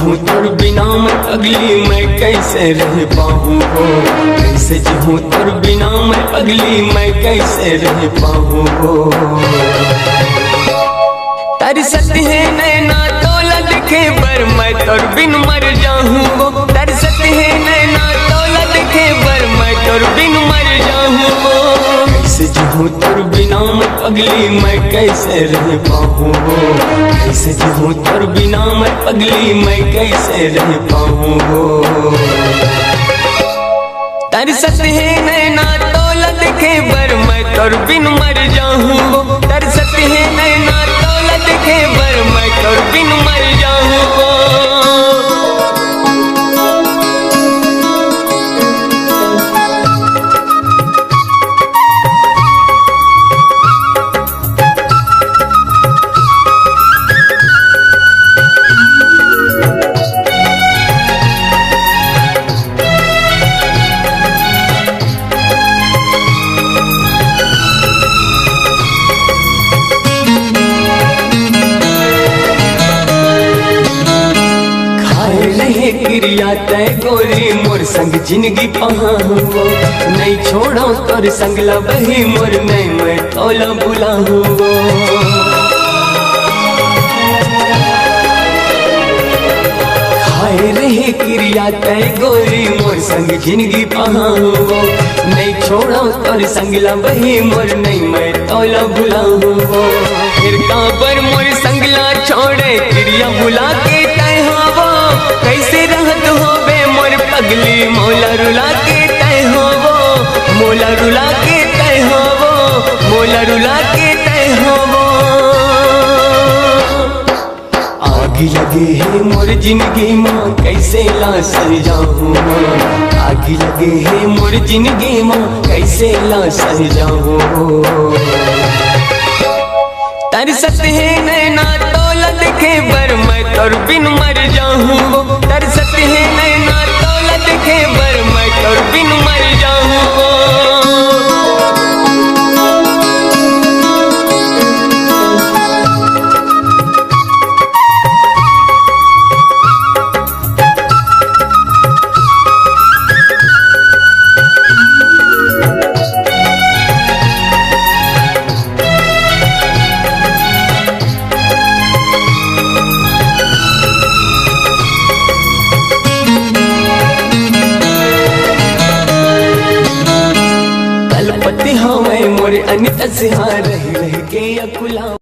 जीऊँ तोर बिना मैं अगली मैं कैसे रह पाऊँ हो, कैसे जीऊँ तोर बिना मैं अगली मैं कैसे रह पाऊँ हो। तरसत है नैना तोला दिखे बर मैं तोर बिन मर जाऊँ हो, तरसत है नैना तोला दिखे बर मैं तोर बिन मर जाऊँ हो। कैसे जीऊँ तोर बिना मैं अगली मैं कैसे रह पाऊँ हो, कैसे जीऊँ तोर बिना मैं अगली मैं कैसे रह पाऊँ हो। तरसत है नैना तोला दिखे बर मैं तोर बिन मर जाऊँ हो, तरसत है नैना तोला दिखे बर मैं तोर बिन मर जाऊँ हो। क्रिया तय गोरी मोर संग जिंदगी पहाँ हो, नहीं छोड़ो तोर संगला बही मोर नहीं मैं तोला बुला हो। खाए रहे क्रिया तय गोरी मोर संग जिंदगी पहाँ हो, नहीं छोड़ो तोर संगला बही मोर नहीं मैं तोला बुला हो। फिर काबर मोर संगला छोड़े क्रिया बुला के तय हो, कैसे रहत हो बे मोर पगली मोला रुला के तय हो वो, मोला रुला के तय हो वो, मोला रुला के तय हो वो। आग लगे है मोर जिंदगी माँ कैसे ला सह जाऊँ, आग लगे है मोर जिंदगी माँ कैसे ला सह जाऊँ। तरसत है नैना तोला दिखे बर मैं तोर बिन मर जाऊँ, तरसत है नैना तोला दिखे बर मैं तोर बिन मर जाऊँ। मोरे अनित से रह रह के अकुला